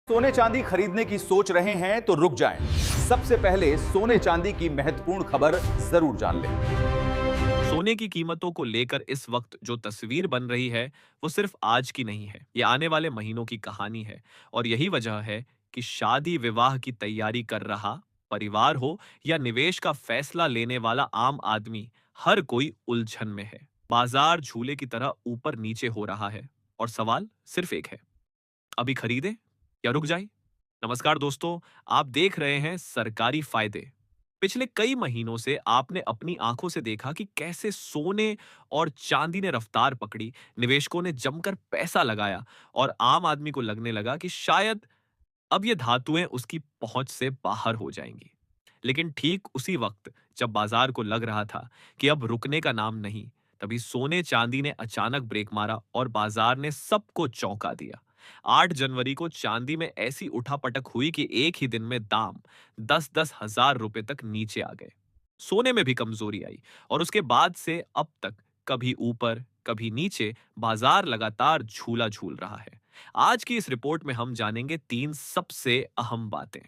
सोने चांदी खरीदने की सोच रहे हैं तो रुक जाएं। सबसे पहले सोने चांदी की महत्वपूर्ण खबर जरूर जान लें। सोने की कीमतों को लेकर इस वक्त जो तस्वीर बन रही है वो सिर्फ आज की नहीं है, ये आने वाले महीनों की कहानी है। और यही वजह है कि शादी विवाह की तैयारी कर रहा परिवार हो या निवेश का फैसला लेने वाला आम आदमी, हर कोई उलझन में है। बाजार झूले की तरह ऊपर नीचे हो रहा है और सवाल सिर्फ एक है, अभी खरीदें या रुक जाएं? नमस्कार दोस्तों, आप देख रहे हैं सरकारी फायदे। पिछले कई महीनों से आपने अपनी आंखों से देखा कि कैसे सोने और चांदी ने रफ्तार पकड़ी, निवेशकों ने जमकर पैसा लगाया और आम आदमी को लगने लगा कि शायद अब ये धातुएं उसकी पहुंच से बाहर हो जाएंगी। लेकिन ठीक उसी वक्त जब बाजार को लग रहा था कि अब रुकने का नाम नहीं, तभी सोने चांदी ने अचानक ब्रेक मारा और बाजार ने सबको चौंका दिया। 8 जनवरी को चांदी में ऐसी उठापटक हुई कि एक ही दिन में दाम 10-10 हजार रुपए तक नीचे आ गए। सोने में भी कमजोरी आई और उसके बाद से अब तक कभी ऊपर कभी नीचे बाजार लगातार झूला झूल रहा है। आज की इस रिपोर्ट में हम जानेंगे 3 सबसे अहम बातें।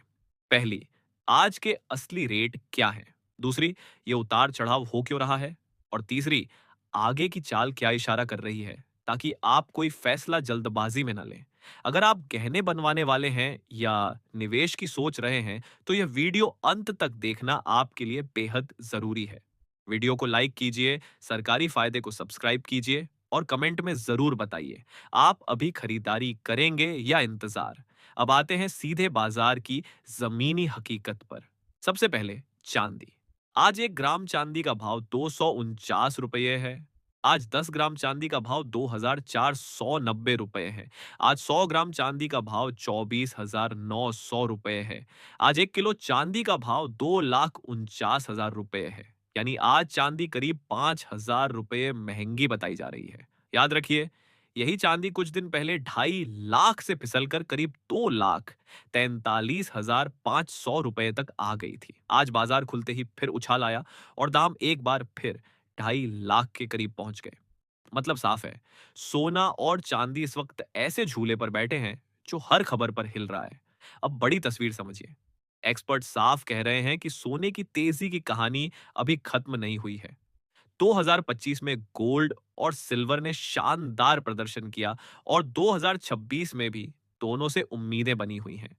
पहली, आज के असली रेट क्या हैं? दूसरी, ये उतार चढ़ाव हो क्यों रहा है? और तीसरी, आगे की चाल क्या इशारा कर रही है, ताकि आप कोई फैसला जल्दबाजी में न लें। अगर आप गहने बनवाने वाले हैं या निवेश की सोच रहे हैं, तो यह वीडियो अंत तक देखना आपके लिए बेहद जरूरी है। वीडियो को लाइक कीजिए, सरकारी फायदे को सब्सक्राइब कीजिए और कमेंट में जरूर बताइए, आप अभी खरीदारी करेंगे या इंतजार। अब आते हैं सीधे बाजार की जमीनी हकीकत पर। सबसे पहले चांदी। आज 1 ग्राम चांदी का भाव 249 रुपये है। आज 10 ग्राम चांदी का भाव 2490 रुपये है। आज 100 ग्राम चांदी का भाव 24,900 रुपये है। आज 1 किलो चांदी का भाव 2,49,000 रुपये है। यानी आज चांदी करीब 5,000 रुपये महंगी बताई जा रही है। याद रखिए, यही चांदी कुछ दिन पहले 2.5 लाख से फिसलकर करीब 2,43,500 रुपए तक आ गई थी। आज बाजार खुलते ही फिर उछाल आया और दाम एक बार फिर 2.5 लाख के करीब पहुंच गए। मतलब साफ है, सोना और चांदी इस वक्त ऐसे झूले पर बैठे हैं जो हर खबर पर हिल रहा है। अब बड़ी तस्वीर समझिए। एक्सपर्ट साफ कह रहे हैं कि सोने की तेजी की कहानी अभी खत्म नहीं हुई है। 2025 में गोल्ड और सिल्वर ने शानदार प्रदर्शन किया और 2026 में भी दोनों से उम्मीदें बनी हुई हैं।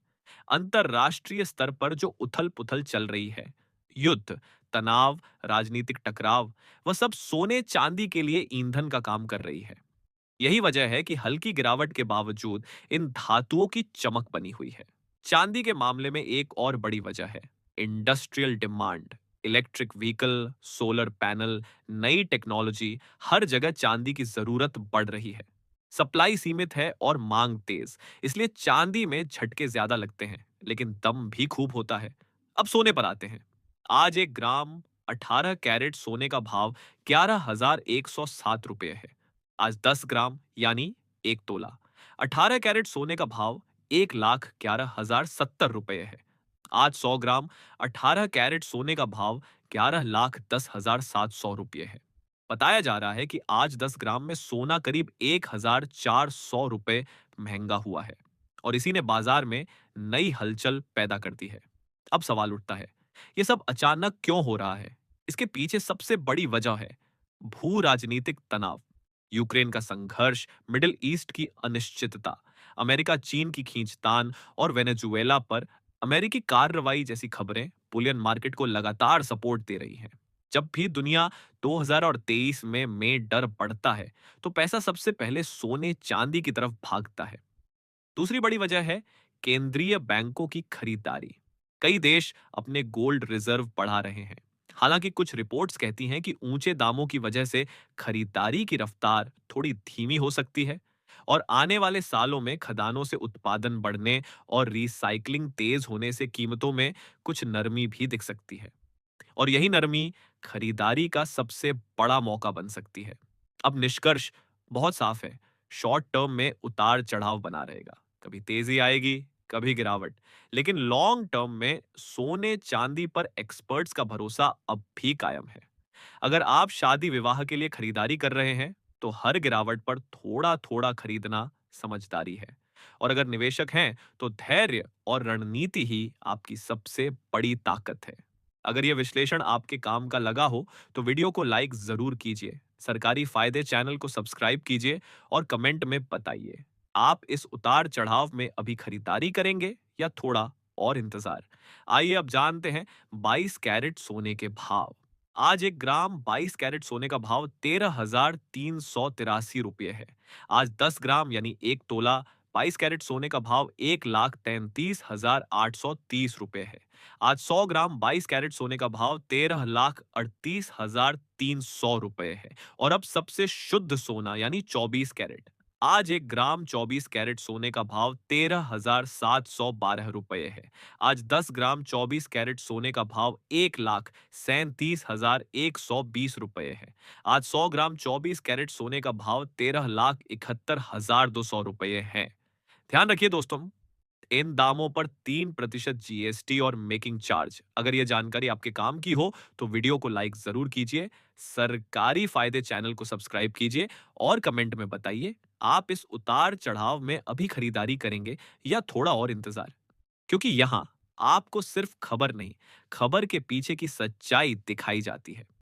अंतरराष्ट्रीय स्तर पर जो उथल-पुथल चल रही है, युद्ध, तनाव, राजनीतिक टकराव, वह सब सोने चांदी के लिए ईंधन का काम कर रही है। यही वजह है कि हल्की गिरावट के बावजूद इन धातुओं की चमक बनी हुई है। चांदी के मामले में एक और बड़ी वजह है industrial demand. Electric vehicle, solar panel, नई टेक्नोलॉजी, हर जगह चांदी की जरूरत बढ़ रही है। सप्लाई सीमित है और मांग तेज, इसलिए चांदी में झटके ज्यादा लगते हैं, लेकिन दम भी खूब होता है। अब सोने पर आते हैं। आज 1 ग्राम 18 कैरेट सोने का भाव 11,107 रुपये है। आज 10 ग्राम यानी 1 तोला 18 कैरेट सोने का भाव 1,11,070 रुपये है। आज 100 ग्राम 18 कैरेट सोने का भाव 11,10,700 रुपये है। बताया जा रहा है कि आज 10 ग्राम में सोना करीब 1,400 रुपये महंगा हुआ है और इसी ने बाजार में नई हलचल पैदा कर दी है। अब सवाल उठता है, ये सब अचानक क्यों हो रहा है? इसके पीछे सबसे बड़ी वजह है भू राजनीतिक तनाव। यूक्रेन का संघर्ष, मिडिल ईस्ट की अनिश्चितता, अमेरिका चीन की खींचतान और वेनेजुएला पर अमेरिकी कार्रवाई जैसी खबरें बुलियन मार्केट को लगातार सपोर्ट दे रही हैं। जब भी दुनिया 2023 में डर बढ़ता है, तो पैसा सबसे पहले सोने चांदी की तरफ भागता है। दूसरी बड़ी वजह है केंद्रीय बैंकों की खरीदारी। कई देश अपने गोल्ड रिजर्व बढ़ा रहे हैं। हालांकि कुछ रिपोर्ट्स कहती हैं कि ऊंचे दामों की वजह से खरीदारी की रफ्तार थोड़ी धीमी हो सकती है और आने वाले सालों में खदानों से उत्पादन बढ़ने और रिसाइकलिंग तेज होने से कीमतों में कुछ नरमी भी दिख सकती है। और यही नरमी खरीदारी का सबसे बड़ा मौका बन सकती है। अब निष्कर्ष बहुत साफ है, शॉर्ट टर्म में उतार चढ़ाव बना रहेगा, कभी तेजी आएगी, कभी गिरावट। लेकिन लॉन्ग टर्म में सोने चांदी पर एक्सपर्ट्स का भरोसा अब भी कायम है। अगर आप शादी विवाह के लिए खरीदारी कर रहे हैं, तो हर गिरावट पर थोड़ा थोड़ा खरीदना समझदारी है। और अगर निवेशक हैं तो धैर्य और रणनीति ही आपकी सबसे बड़ी ताकत है। अगर यह विश्लेषण आपके काम का लगा हो तो वीडियो को लाइक जरूर कीजिए, सरकारी फायदे चैनल को सब्सक्राइब कीजिए और कमेंट में बताइए आप इस उतार चढ़ाव में अभी खरीदारी करेंगे या थोड़ा और इंतजार। आइए अब जानते हैं 22 कैरेट सोने के भाव। आज 1 ग्राम 22 कैरेट सोने का भाव 13,383 रुपये है। आज 10 ग्राम यानी 1 तोला 22 कैरेट सोने का भाव 1,33,830 रुपये है। आज 100 ग्राम 22 कैरेट सोने का भाव 13,38,300 रुपये है। और अब सबसे शुद्ध सोना यानी 24 कैरेट। आज 1 ग्राम 24 कैरेट सोने का भाव 13,712 रुपये है। आज 10 ग्राम 24 कैरेट सोने का भाव 1,37,120 रुपये है। आज 100 ग्राम 24 कैरेट सोने का भाव 13,71,200 रुपये है। ध्यान रखिए दोस्तों, इन दामों पर 3% जीएसटी और मेकिंग चार्ज। अगर यह जानकारी आपके काम की हो तो वीडियो को लाइक जरूर कीजिए, सरकारी फायदे चैनल को सब्सक्राइब कीजिए और कमेंट में बताइए आप इस उतार चढ़ाव में अभी खरीदारी करेंगे या थोड़ा और इंतजार। क्योंकि यहाँ आपको सिर्फ खबर नहीं, खबर के पीछे की सच्चाई दिखाई जाती है।